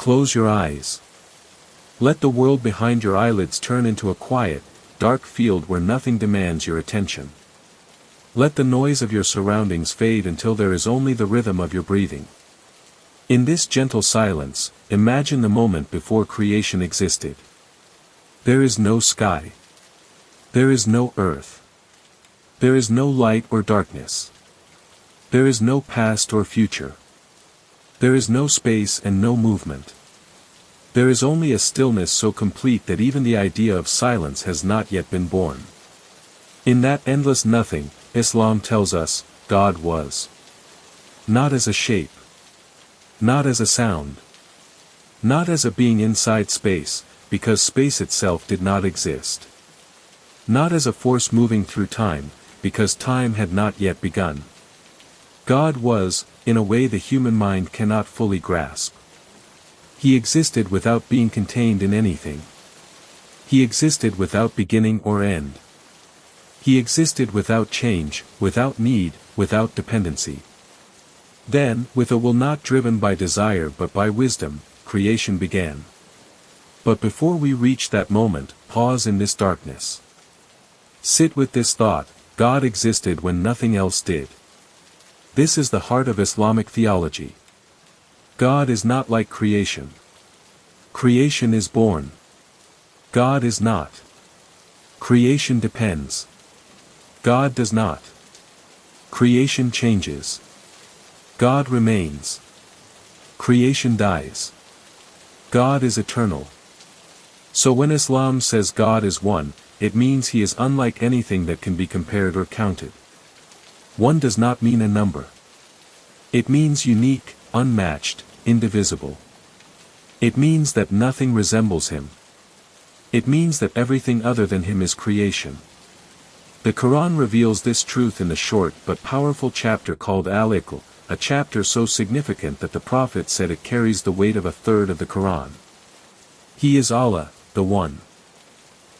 Close your eyes. Let the world behind your eyelids turn into a quiet, dark field where nothing demands your attention. Let the noise of your surroundings fade until there is only the rhythm of your breathing. In this gentle silence, imagine the moment before creation existed. There is no sky. There is no earth. There is no light or darkness. There is no past or future. There is no space and no movement. There is only a stillness so complete that even the idea of silence has not yet been born. In that endless nothing, Islam tells us, God was. Not as a shape. Not as a sound. Not as a being inside space, because space itself did not exist. Not as a force moving through time, because time had not yet begun. God was, in a way the human mind cannot fully grasp. He existed without being contained in anything. He existed without beginning or end. He existed without change, without need, without dependency. Then, with a will not driven by desire but by wisdom, creation began. But before we reach that moment, pause in this darkness. Sit with this thought: God existed when nothing else did. This is the heart of Islamic theology. God is not like creation. Creation is born. God is not. Creation depends. God does not. Creation changes. God remains. Creation dies. God is eternal. So when Islam says God is one, it means he is unlike anything that can be compared or counted. One does not mean a number. It means unique, unmatched, indivisible. It means that nothing resembles him. It means that everything other than him is creation. The Qur'an reveals this truth in the short but powerful chapter called Al-Iql, a chapter so significant that the Prophet said it carries the weight of a third of the Qur'an. He is Allah, the One.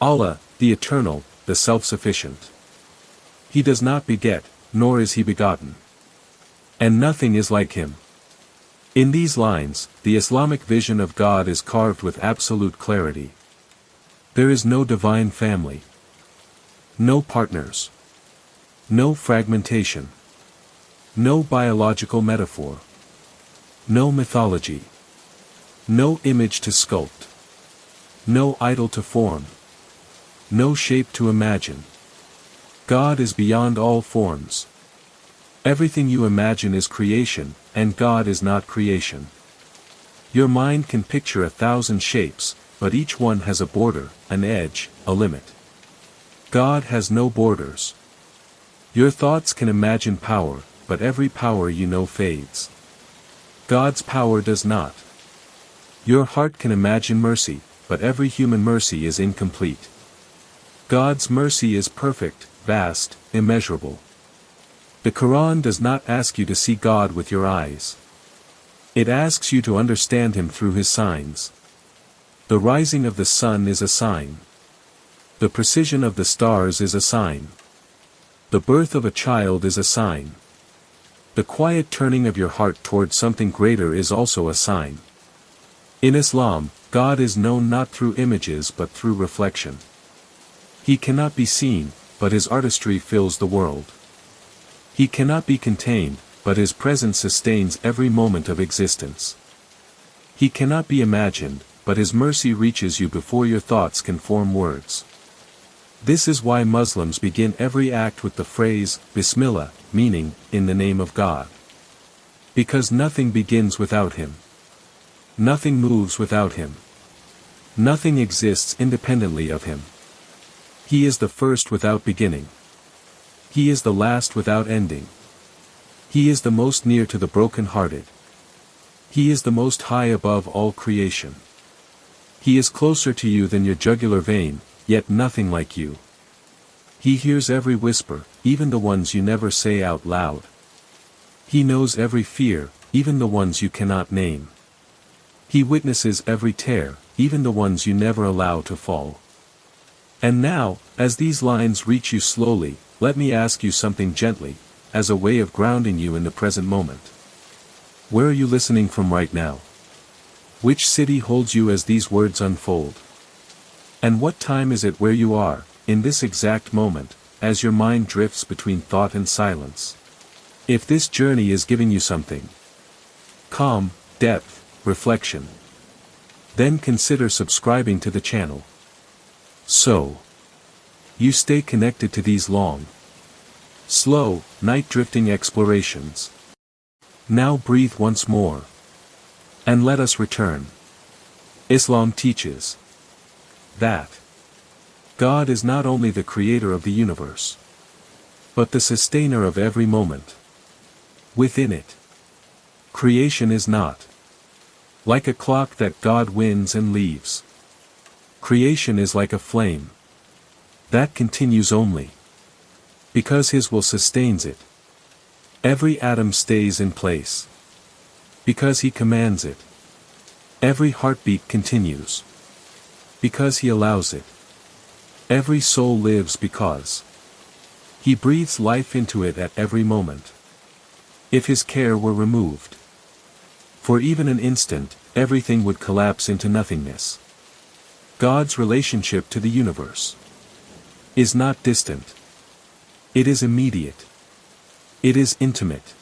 Allah, the Eternal, the Self-Sufficient. He does not beget, nor is he begotten. And nothing is like him. In these lines, the Islamic vision of God is carved with absolute clarity. There is no divine family. No partners. No fragmentation. No biological metaphor. No mythology. No image to sculpt. No idol to form. No shape to imagine. God is beyond all forms. Everything you imagine is creation, and God is not creation. Your mind can picture 1,000 shapes, but each one has a border, an edge, a limit. God has no borders. Your thoughts can imagine power, but every power you know fades. God's power does not. Your heart can imagine mercy, but every human mercy is incomplete. God's mercy is perfect, vast, immeasurable. The Quran does not ask you to see God with your eyes. It asks you to understand him through his signs. The rising of the sun is a sign. The precision of the stars is a sign. The birth of a child is a sign. The quiet turning of your heart toward something greater is also a sign. In Islam, God is known not through images but through reflection. He cannot be seen, but his artistry fills the world. He cannot be contained, but his presence sustains every moment of existence. He cannot be imagined, but his mercy reaches you before your thoughts can form words. This is why Muslims begin every act with the phrase, Bismillah, meaning, in the name of God. Because nothing begins without him. Nothing moves without him. Nothing exists independently of him. He is the first without beginning. He is the last without ending. He is the most near to the broken-hearted. He is the most high above all creation. He is closer to you than your jugular vein, yet nothing like you. He hears every whisper, even the ones you never say out loud. He knows every fear, even the ones you cannot name. He witnesses every tear, even the ones you never allow to fall. And now, as these lines reach you slowly, let me ask you something gently, as a way of grounding you in the present moment. Where are you listening from right now? Which city holds you as these words unfold? And what time is it where you are, in this exact moment, as your mind drifts between thought and silence? If this journey is giving you something, calm, depth, reflection, then consider subscribing to the channel. So you stay connected to these long, slow, night-drifting explorations. Now breathe once more. And let us return. Islam teaches that God is not only the creator of the universe, but the sustainer of every moment within it. Creation is not like a clock that God wins and leaves. Creation is like a flame that continues only because His will sustains it. Every atom stays in place because He commands it. Every heartbeat continues because He allows it. Every soul lives because He breathes life into it at every moment. If His care were removed for even an instant, everything would collapse into nothingness. God's relationship to the universe is not distant. It is immediate. It is intimate.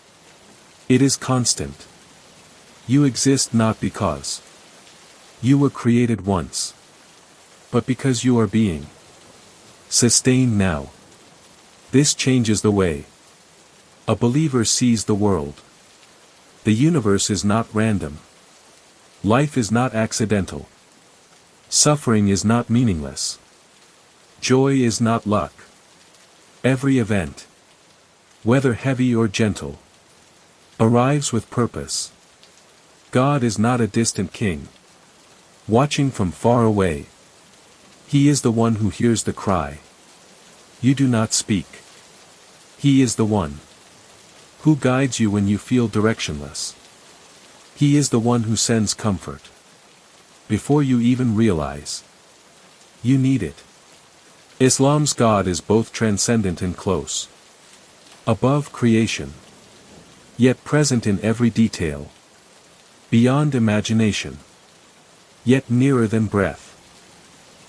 It is constant. You exist not because you were created once, but because you are being sustained now. This changes the way a believer sees the world. The universe is not random. Life is not accidental. Suffering is not meaningless. Joy is not luck. Every event, whether heavy or gentle, arrives with purpose. God is not a distant king, watching from far away. He is the one who hears the cry. You do not speak. He is the one who guides you when you feel directionless. He is the one who sends comfort before you even realize you need it. Islam's God is both transcendent and close, above creation, yet present in every detail, beyond imagination, yet nearer than breath,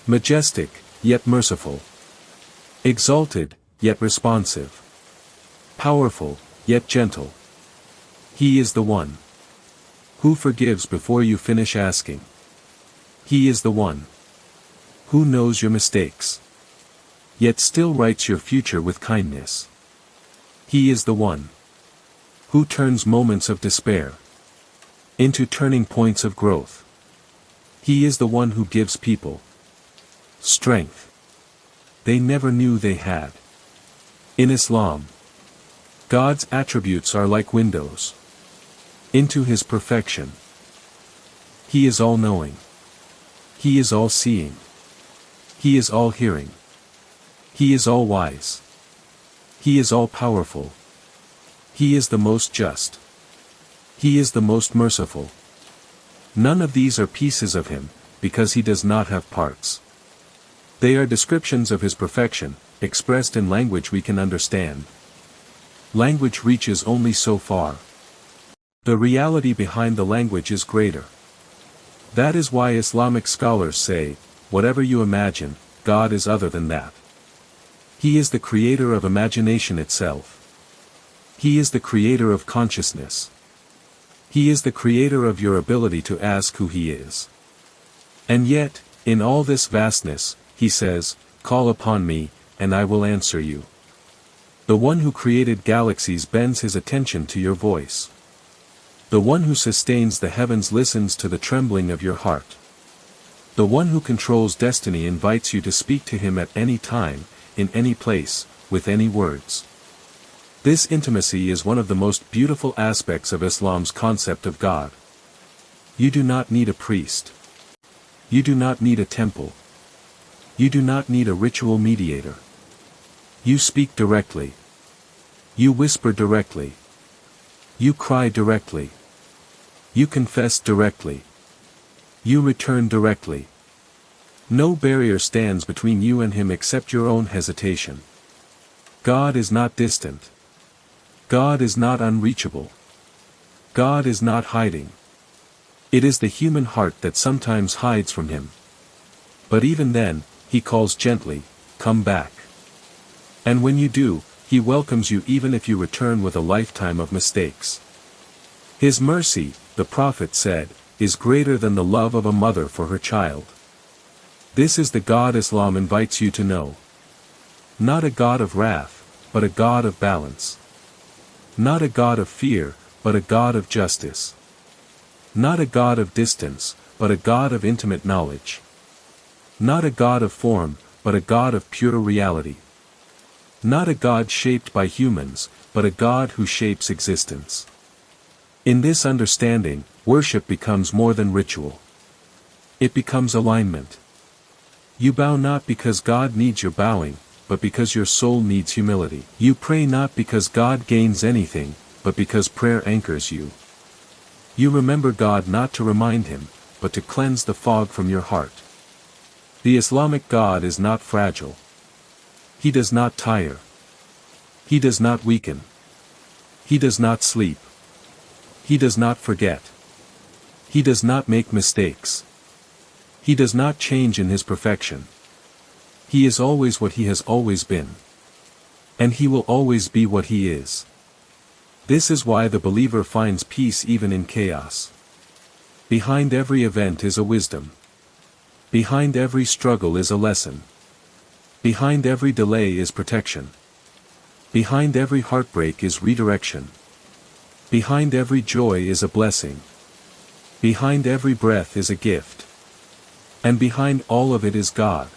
majestic, yet merciful, exalted, yet responsive, powerful, yet gentle. He is the one who forgives before you finish asking. He is the one who knows your mistakes, yet still writes your future with kindness. He is the one who turns moments of despair into turning points of growth. He is the one who gives people strength they never knew they had. In Islam, God's attributes are like windows into His perfection. He is all-knowing. He is all-seeing. He is all-hearing. He is all-wise. He is all-powerful. He is the most just. He is the most merciful. None of these are pieces of Him, because He does not have parts. They are descriptions of His perfection, expressed in language we can understand. Language reaches only so far. The reality behind the language is greater. That is why Islamic scholars say, whatever you imagine, God is other than that. He is the creator of imagination itself. He is the creator of consciousness. He is the creator of your ability to ask who He is. And yet, in all this vastness, He says, call upon me, and I will answer you. The one who created galaxies bends His attention to your voice. The one who sustains the heavens listens to the trembling of your heart. The one who controls destiny invites you to speak to Him at any time, in any place, with any words. This intimacy is one of the most beautiful aspects of Islam's concept of God. You do not need a priest. You do not need a temple. You do not need a ritual mediator. You speak directly. You whisper directly. You cry directly. You confess directly. You return directly. No barrier stands between you and Him except your own hesitation. God is not distant. God is not unreachable. God is not hiding. It is the human heart that sometimes hides from him. But even then, he calls gently, "Come back." And when you do, he welcomes you even if you return with a lifetime of mistakes. His mercy, the Prophet said, is greater than the love of a mother for her child. This is the God Islam invites you to know. Not a God of wrath, but a God of balance. Not a God of fear, but a God of justice. Not a God of distance, but a God of intimate knowledge. Not a God of form, but a God of pure reality. Not a God shaped by humans, but a God who shapes existence. In this understanding, worship becomes more than ritual. It becomes alignment. You bow not because God needs your bowing, but because your soul needs humility. You pray not because God gains anything, but because prayer anchors you. You remember God not to remind him, but to cleanse the fog from your heart. The Islamic God is not fragile. He does not tire. He does not weaken. He does not sleep. He does not forget. He does not make mistakes. He does not change in his perfection. He is always what he has always been. And he will always be what he is. This is why the believer finds peace even in chaos. Behind every event is a wisdom. Behind every struggle is a lesson. Behind every delay is protection. Behind every heartbreak is redirection. Behind every joy is a blessing. Behind every breath is a gift. And behind all of it is God.